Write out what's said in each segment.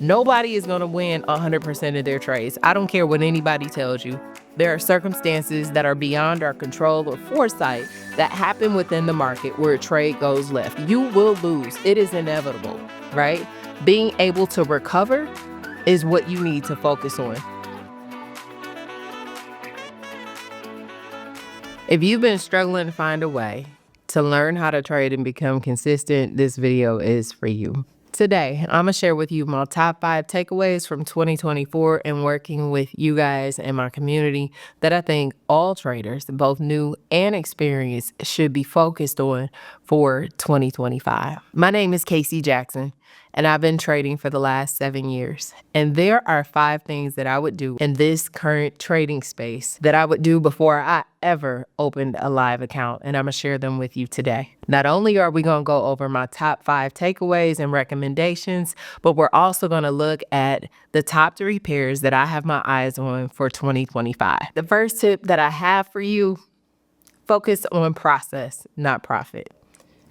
Nobody is going to win 100% of their trades. I don't care what anybody tells you. There are circumstances that are beyond our control or foresight that happen within the market where a trade goes left. You will lose. It is inevitable, right? Being able to recover is what you need to focus on. If you've been struggling to find a way to learn how to trade and become consistent, this video is for you. Today, I'm going to share with you my top 5 takeaways from 2024 and working with you guys and my community that I think all traders, both new and experienced, should be focused on for 2025. My name is Kaci Jackson, and I've been trading for the last 7 years. And there are 5 things that I would do in this current trading space that I would do before I ever opened a live account, and I'm gonna share them with you today. Not only are we gonna go over my top 5 takeaways and recommendations, but we're also gonna look at the top 3 pairs that I have my eyes on for 2025. The first tip that I have for you, focus on process, not profit.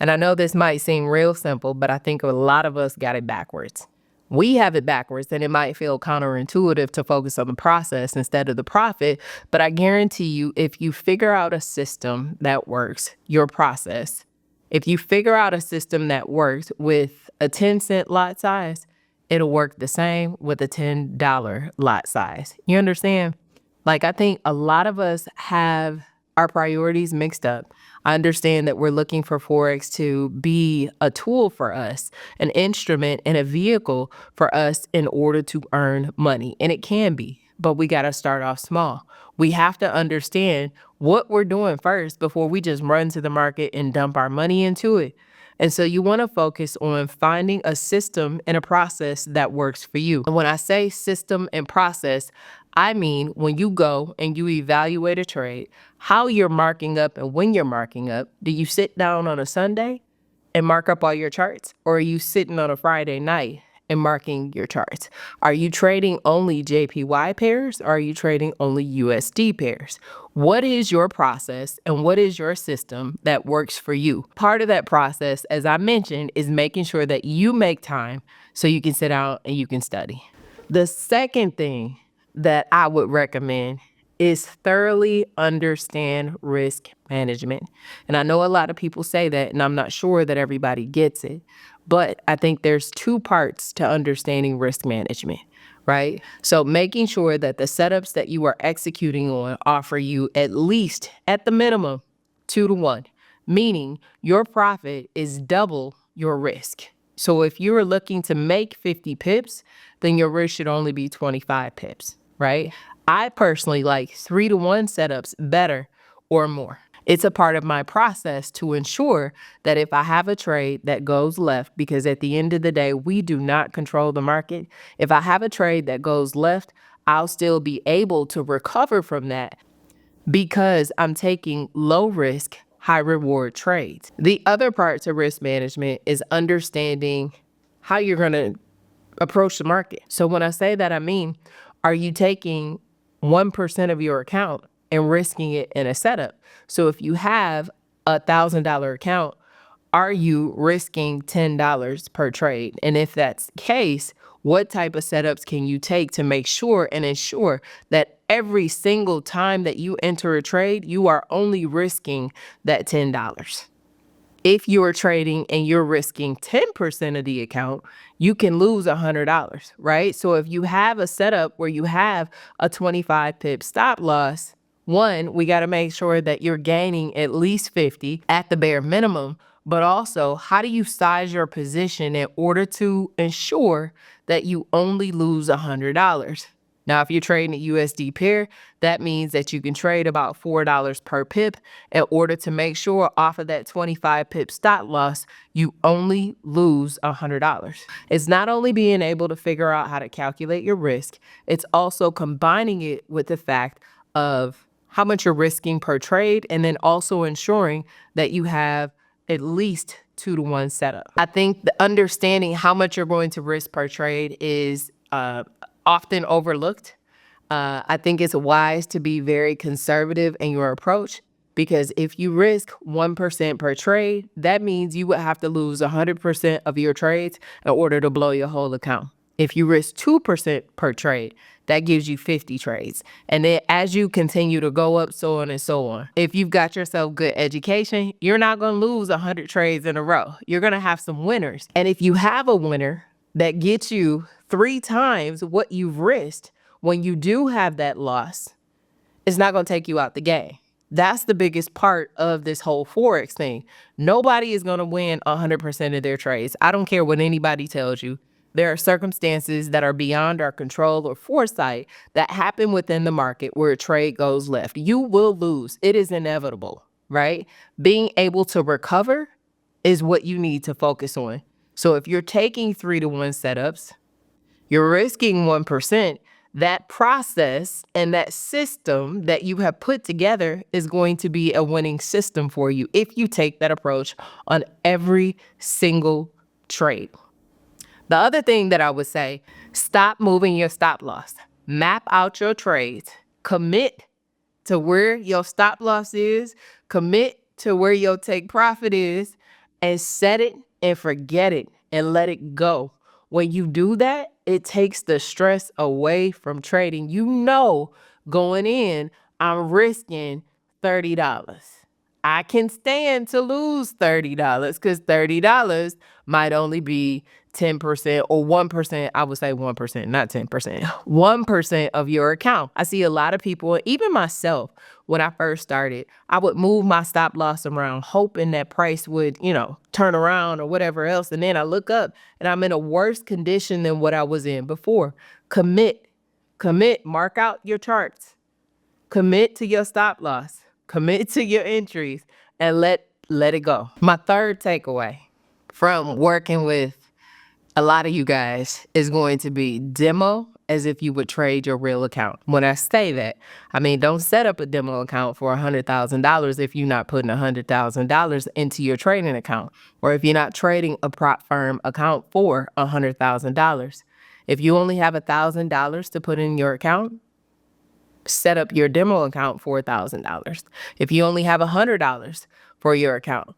And I know this might seem real simple, but I think a lot of us got it backwards. We have it backwards, and it might feel counterintuitive to focus on the process instead of the profit. But I guarantee you, if you figure out a system that works, your process, if you figure out a system that works with a 10-cent lot size, it'll work the same with a $10 lot size. You understand? Like, I think a lot of us have our priorities mixed up. I understand that we're looking for forex to be a tool for us, an instrument and a vehicle for us in order to earn money. And it can be, but we got to start off small. We have to understand what we're doing first before we just run to the market and dump our money into it. And so you want to focus on finding a system and a process that works for you. And when I say system and process, I mean, when you go and you evaluate a trade, how you're marking up and when you're marking up. Do you sit down on a Sunday and mark up all your charts? Or are you sitting on a Friday night and marking your charts? Are you trading only JPY pairs? Or are you trading only USD pairs? What is your process and what is your system that works for you? Part of that process, as I mentioned, is making sure that you make time so you can sit down and you can study. The second thing that I would recommend is thoroughly understand risk management. And I know a lot of people say that, and I'm not sure that everybody gets it, but I think there's 2 parts to understanding risk management, right? So making sure that the setups that you are executing on offer you at least, at the minimum, 2 to 1, meaning your profit is double your risk. So if you're looking to make 50 pips, then your risk should only be 25 pips, right? I personally like 3 to 1 setups better or more. It's a part of my process to ensure that if I have a trade that goes left, because at the end of the day, we do not control the market. If I have a trade that goes left, I'll still be able to recover from that because I'm taking low risk, high reward trades. The other part to risk management is understanding how you're going to approach the market. So when I say that, I mean, are you taking 1% of your account and risking it in a setup? So if you have a $1,000 account, are you risking $10 per trade? And if that's the case, what type of setups can you take to make sure and ensure that every single time that you enter a trade, you are only risking that $10? If you're trading and you're risking 10% of the account, you can lose $100, right? So if you have a setup where you have a 25 pip stop loss, one, we got to make sure that you're gaining at least 50 at the bare minimum, but also how do you size your position in order to ensure that you only lose $100? Now, if you're trading a USD pair, that means that you can trade about $4 per pip in order to make sure off of that 25 pip stop loss, you only lose $100. It's not only being able to figure out how to calculate your risk, it's also combining it with the fact of how much you're risking per trade, and then also ensuring that you have at least 2 to 1 setup. I think the understanding how much you're going to risk per trade is often overlooked. I think it's wise to be very conservative in your approach, because if you risk 1% per trade, that means you would have to lose 100% of your trades in order to blow your whole account. If you risk 2% per trade, that gives you 50 trades. And then as you continue to go up, so on and so on. If you've got yourself good education, you're not going to lose 100 trades in a row. You're going to have some winners. And if you have a winner that gets you 3 times what you've risked, when you do have that loss, it's not going to take you out the game. That's the biggest part of this whole forex thing. Nobody is going to win 100% of their trades. I don't care what anybody tells you. There are circumstances that are beyond our control or foresight that happen within the market where a trade goes left. You will lose. It is inevitable, right? Being able to recover is what you need to focus on. So if you're taking 3-to-1 setups, you're risking 1%, that process and that system that you have put together is going to be a winning system for you if you take that approach on every single trade. The other thing that I would say, stop moving your stop loss. Map out your trades. Commit to where your stop loss is. Commit to where your take profit is, and set it and forget it and let it go. When you do that, it takes the stress away from trading. You know, going in, I'm risking $30. I can stand to lose $30 because $30 might only be 10% or 1%. I would say 1%, not 10%. 1% of your account. I see a lot of people, even myself, when I first started, I would move my stop loss around, hoping that price would, turn around or whatever else. And then I look up and I'm in a worse condition than what I was in before. Commit, mark out your charts. Commit to your stop loss, commit to your entries, and let it go. My third takeaway from working with a lot of you guys is going to be demo as if you would trade your real account. When I say that, I mean, don't set up a demo account for $100,000 if you're not putting $100,000 into your trading account, or if you're not trading a prop firm account for $100,000. If you only have $1,000 to put in your account, set up your demo account for $1,000. If you only have $100 for your account,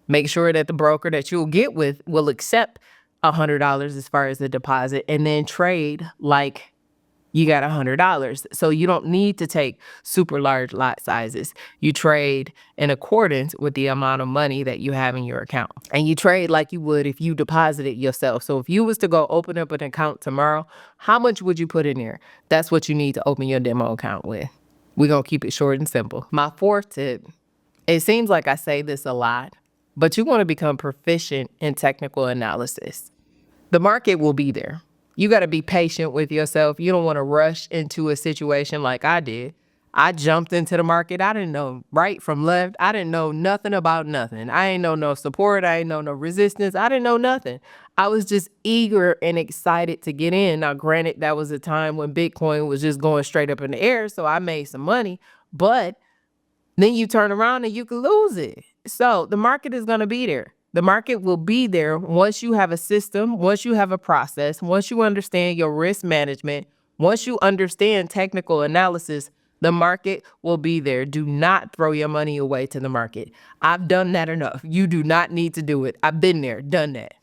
make sure that the broker that you'll get with will accept $100 as far as the deposit, and then trade like you got $100. So you don't need to take super large lot sizes. You trade in accordance with the amount of money that you have in your account. And you trade like you would if you deposited yourself. So if you was to go open up an account tomorrow, how much would you put in there? That's what you need to open your demo account with. We're going to keep it short and simple. My fourth tip, it seems like I say this a lot, but you want to become proficient in technical analysis. The market will be there. You got to be patient with yourself. You don't want to rush into a situation like I did. I jumped into the market. I didn't know right from left. I didn't know nothing about nothing. I ain't know no support. I ain't know no resistance. I didn't know nothing. I was just eager and excited to get in. Now, granted, that was a time when Bitcoin was just going straight up in the air, so I made some money. But then you turn around and you can lose it. So the market is going to be there. The market will be there once you have a system, once you have a process, once you understand your risk management, once you understand technical analysis, the market will be there. Do not throw your money away to the market. I've done that enough. You do not need to do it. I've been there, done that.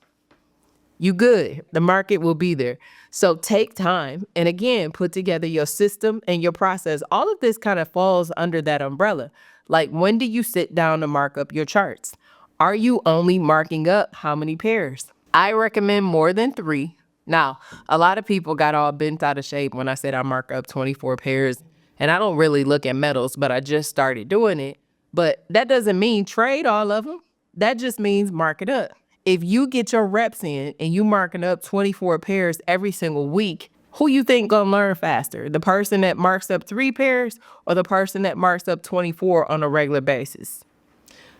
You good. The market will be there. So take time and again, put together your system and your process. All of this kind of falls under that umbrella. Like, when do you sit down to mark up your charts? Are you only marking up how many pairs? I recommend more than 3. Now, a lot of people got all bent out of shape when I said I mark up 24 pairs, and I don't really look at metals, but I just started doing it. But that doesn't mean trade all of them. That just means mark it up. If you get your reps in and you marking up 24 pairs every single week, who you think gonna learn faster? The person that marks up 3 pairs or the person that marks up 24 on a regular basis?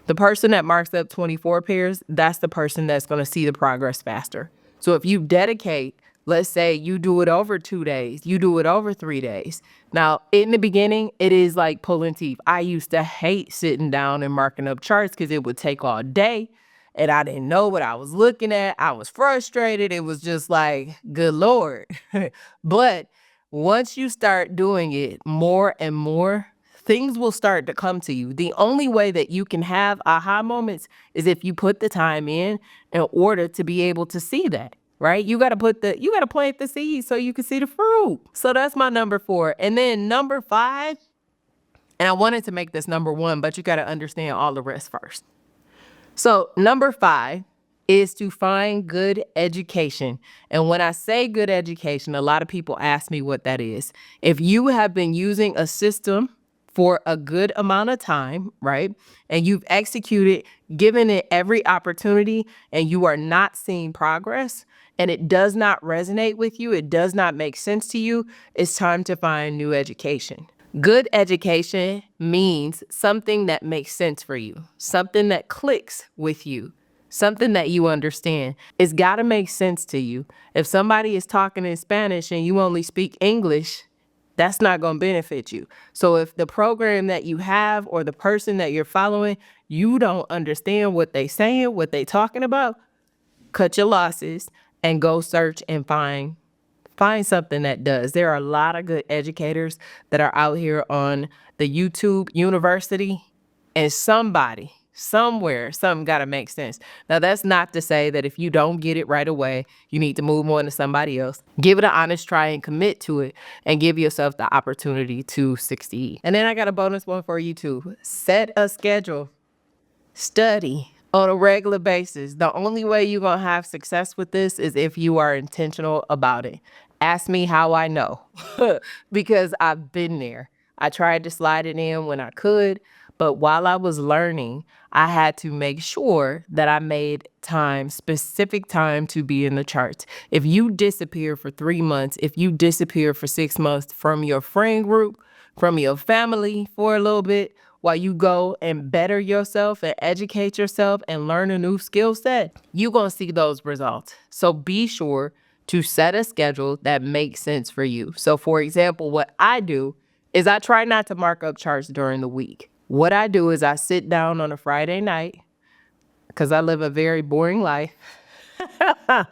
The person that marks up 24 pairs, that's the person that's going to see the progress faster. So if you dedicate, let's say you do it over 2 days, you do it over 3 days. Now, in the beginning, it is like pulling teeth. I used to hate sitting down and marking up charts because it would take all day and I didn't know what I was looking at. I was frustrated. It was just like, good Lord. But once you start doing it more and more, things will start to come to you. The only way that you can have aha moments is if you put the time in order to be able to see that, right? You got to plant the seed so you can see the fruit. So that's my number 4. And then number 5, and I wanted to make this number 1, but you got to understand all the rest first. So number 5 is to find good education. And when I say good education, a lot of people ask me what that is. If you have been using a system for a good amount of time, right, and you've executed, given it every opportunity, and you are not seeing progress, and it does not resonate with you, it does not make sense to you, it's time to find new education. Good education means something that makes sense for you, something that clicks with you, something that you understand. It's got to make sense to you. If somebody is talking in Spanish and you only speak English, that's not going to benefit you. So if the program that you have or the person that you're following, you don't understand what they saying, what they talking about, cut your losses and go search and find something that does. There are a lot of good educators that are out here on the YouTube University, and somebody, somewhere, something got to make sense. Now, that's not to say that if you don't get it right away, you need to move on to somebody else. Give it an honest try and commit to it and give yourself the opportunity to succeed. And then I got a bonus one for you too. Set a schedule. Study on a regular basis. The only way you're going to have success with this is if you are intentional about it. Ask me how I know because I've been there. I tried to slide it in when I could, but while I was learning, I had to make sure that I made time, specific time to be in the charts. If you disappear for 3 months, if you disappear for 6 months from your friend group, from your family for a little bit, while you go and better yourself and educate yourself and learn a new skill set, you're going to see those results. So be sure to set a schedule that makes sense for you. So for example, what I do is I try not to mark up charts during the week. What I do is I sit down on a Friday night because I live a very boring life. I'm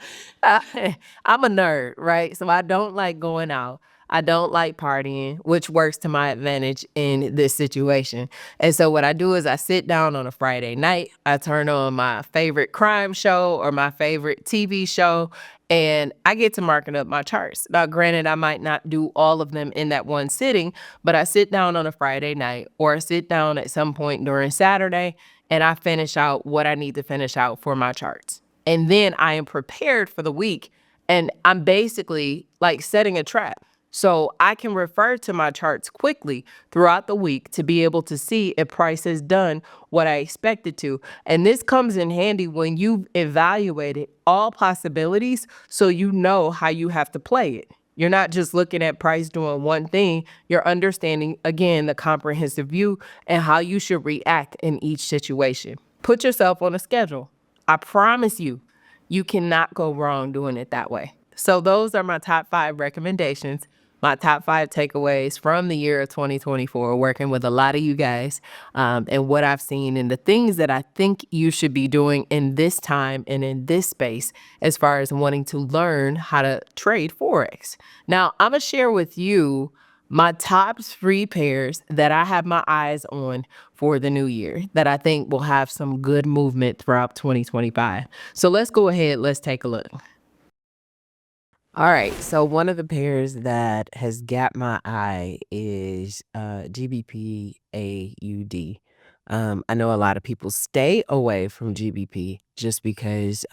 a nerd, right? So I don't like going out. I don't like partying, which works to my advantage in this situation. And so what I do is I sit down on a Friday night, I turn on my favorite crime show or my favorite TV show, and I get to marking up my charts. Now, granted, I might not do all of them in that one sitting, but I sit down on a Friday night or I sit down at some point during Saturday and I finish out what I need to finish out for my charts. And then I am prepared for the week, and I'm basically like setting a trap. So I can refer to my charts quickly throughout the week to be able to see if price has done what I expected to. And this comes in handy when you've evaluated all possibilities so you know how you have to play it. You're not just looking at price doing one thing. You're understanding, again, the comprehensive view and how you should react in each situation. Put yourself on a schedule. I promise you, you cannot go wrong doing it that way. So those are my top 5 recommendations, my top 5 takeaways from the year of 2024, working with a lot of you guys, and what I've seen and the things that I think you should be doing in this time and in this space as far as wanting to learn how to trade Forex. Now, I'm going to share with you my top 3 pairs that I have my eyes on for the new year that I think will have some good movement throughout 2025. So let's go ahead. Let's take a look. All right. So one of the pairs that has got my eye is GBPAUD. I know a lot of people stay away from GBP just because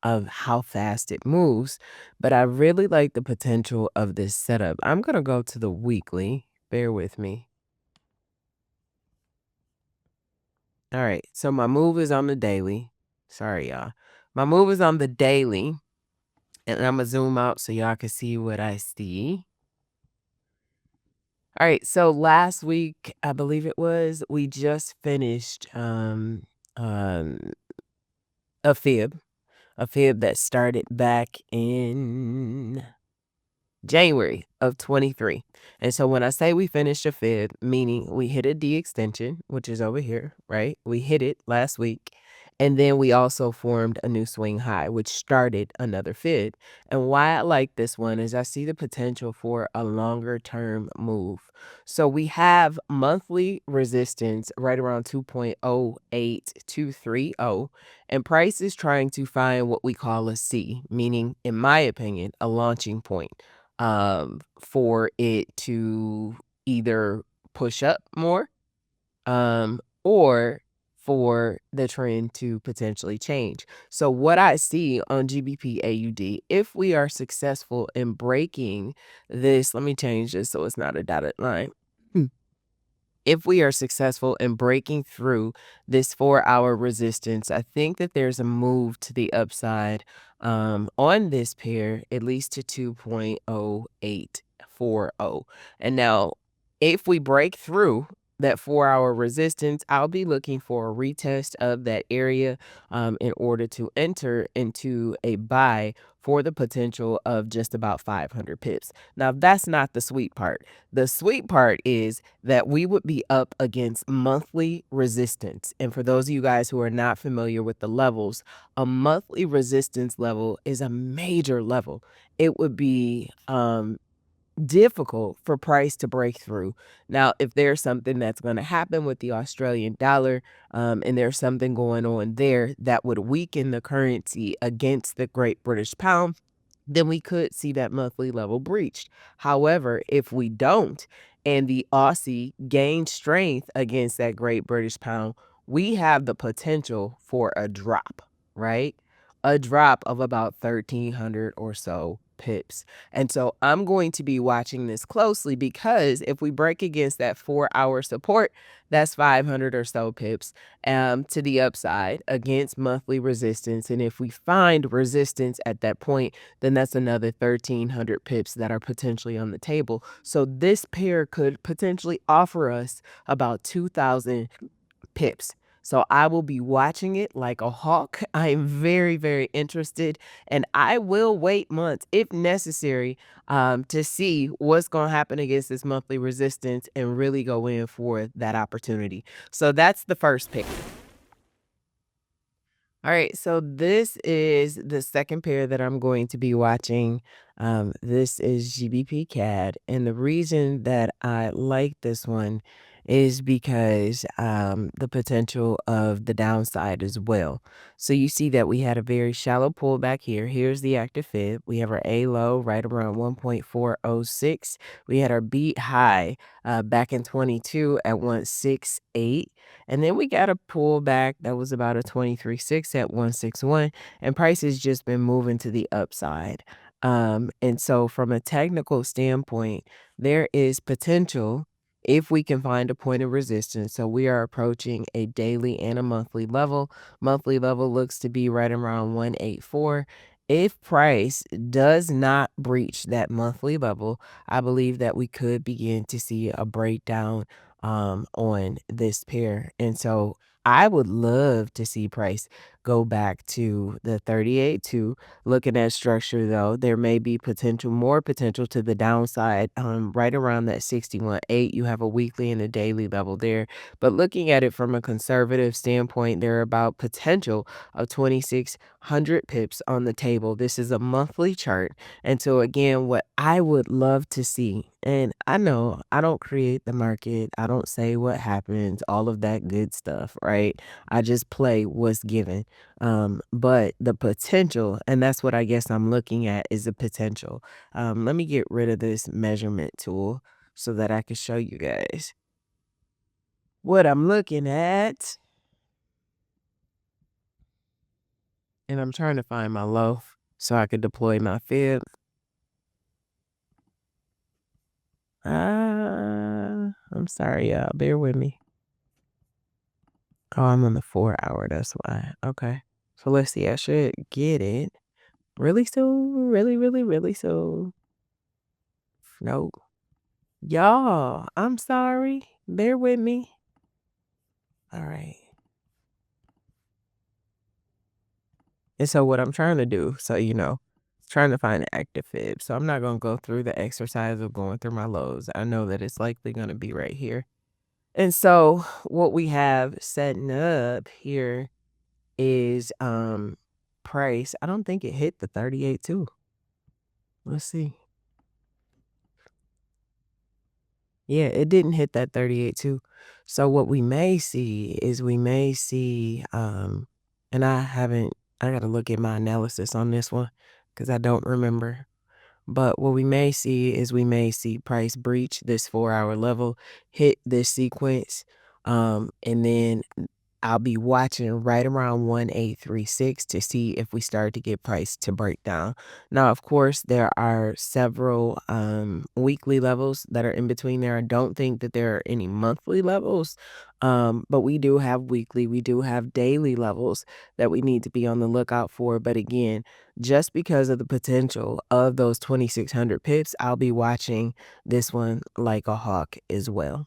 of how fast it moves, but I really like the potential of this setup. I'm going to go to the weekly. Bear with me. All right. So my move is on the daily. Sorry, y'all. My move is on the daily. And I'm going to zoom out so y'all can see what I see. All right. So last week, I believe it was, we just finished a fib that started back in January of 23. And so when I say we finished a fib, meaning we hit a D extension, which is over here, right? We hit it last week. And then we also formed a new swing high, which started another fib. And why I like this one is I see the potential for a longer term move. So we have monthly resistance right around 2.08230, and price is trying to find what we call a C, meaning, in my opinion, a launching point for it to either push up more or for the trend to potentially change. So what I see on GBPAUD, if we are successful in breaking this, let me change this so it's not a dotted line. If we are successful in breaking through this 4-hour resistance, I think that there's a move to the upside on this pair, at least to 2.0840. And now, if we break through that 4-hour resistance, I'll be looking for a retest of that area in order to enter into a buy for the potential of just about 500 pips. Now, that's not the sweet part. The sweet part is that we would be up against monthly resistance. And for those of you guys who are not familiar with the levels, a monthly resistance level is a major level. It would be difficult for price to break through. Now, if there's something that's going to happen with the Australian dollar, and there's something going on there that would weaken the currency against the Great British Pound, then we could see that monthly level breached. However, if we don't, and the Aussie gains strength against that Great British Pound, we have the potential for a drop, right? A drop of about 1,300 or so pips. And so I'm going to be watching this closely, because if we break against that 4-hour support, that's 500 or so pips to the upside against monthly resistance. And if we find resistance at that point, then that's another 1,300 pips that are potentially on the table. So this pair could potentially offer us about 2,000 pips. So I will be watching it like a hawk. I am very, very interested, and I will wait months if necessary to see what's going to happen against this monthly resistance and really go in for that opportunity. So that's the first pick. All right, so this is the second pair that I'm going to be watching. This is GBPCAD, and the reason that I like this one is because the potential of the downside as well. So you see that we had a very shallow pullback here. Here's the active fib. We have our A low right around 1.406. We had our beat high back in 22 at 168. And then we got a pullback that was about a 23.6 at 161, and price has just been moving to the upside. And so from a technical standpoint, there is potential if we can find a point of resistance. So we are approaching a daily and a monthly level. Monthly level looks to be right around 184. If price does not breach that monthly level, I believe that we could begin to see a breakdown on this pair. And so I would love to see price go back to the 38.2. Looking at structure though, there may be more potential to the downside right around that 61.8. You have a weekly and a daily level there. But looking at it from a conservative standpoint, there are about potential of 2,600 pips on the table. This is a monthly chart. And so again, what I would love to see, and I know I don't create the market, I don't say what happens, all of that good stuff, right? I just play what's given. But the potential, and that's what I guess I'm looking at, is the potential. Let me get rid of this measurement tool so that I can show you guys what I'm looking at. And I'm trying to find my low so I could deploy my fib. I'm sorry, y'all. Bear with me. Oh, I'm on the 4-hour. That's why. Okay. So let's see. I should get it really soon. Really, really, really soon. Nope. Y'all, I'm sorry. Bear with me. All right. And so what I'm trying to do, so trying to find an active fib. So I'm not going to go through the exercise of going through my lows. I know that it's likely going to be right here. And so what we have setting up here is price. I don't think it hit the 38 too. Let's see. Yeah, it didn't hit that 38 too. So what we may see is and I gotta look at my analysis on this one because I don't remember. But what we may see is we may see price breach this 4-hour level, hit this sequence, and then I'll be watching right around 1836 to see if we start to get price to break down. Now, of course, there are several weekly levels that are in between there. I don't think that there are any monthly levels, but we do have weekly, we do have daily levels that we need to be on the lookout for. But again, just because of the potential of those 2,600 pips, I'll be watching this one like a hawk as well.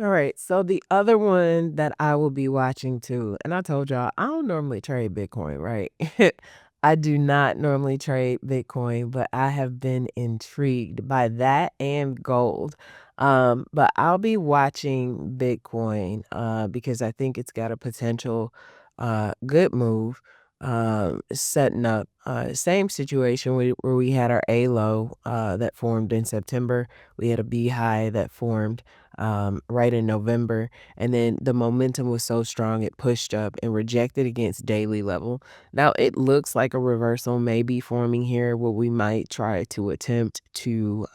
All right, so the other one that I will be watching too, and I told y'all I don't normally trade Bitcoin, right? I do not normally trade Bitcoin, but I have been intrigued by that and gold. But I'll be watching Bitcoin because I think it's got a potential good move. Setting up same situation where we had our A low that formed in September. We had a B high that formed right in November. And then the momentum was so strong, it pushed up and rejected against daily level. Now it looks like a reversal may be forming here where we might try to attempt to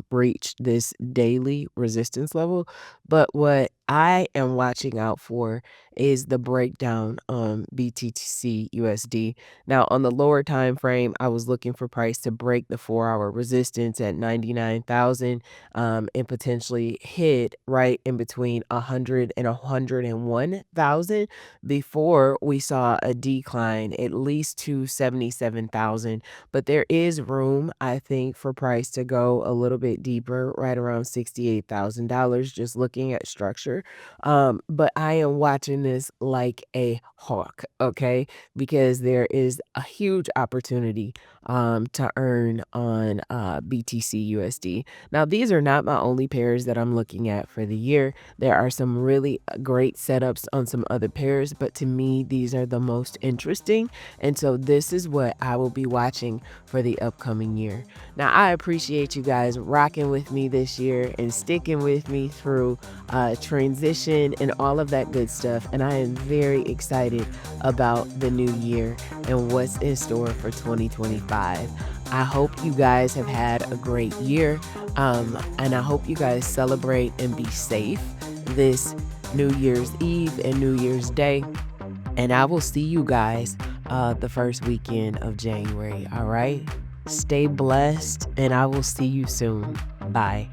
breach this daily resistance level. But what I am watching out for is the breakdown on BTCUSD. Now on the lower time frame, I was looking for price to break the 4-hour resistance at 99,000 and potentially hit right in between 100 and 101,000 before we saw a decline at least to 77,000. But there is room, I think, for price to go a little bit deeper, right around $68,000, just looking at structure. But I am watching this like a hawk, okay? Because there is a huge opportunity to earn on BTCUSD. Now, these are not my only pairs that I'm looking at for the year. There are some really great setups on some other pairs, but to me, these are the most interesting. And so this is what I will be watching for the upcoming year. Now, I appreciate you guys rocking with me this year and sticking with me through transition and all of that good stuff. And I am very excited about the new year and what's in store for 2025. I hope you guys have had a great year, and I hope you guys celebrate and be safe this New Year's Eve and New Year's Day. And I will see you guys the first weekend of January, all right? Stay blessed, and I will see you soon. Bye.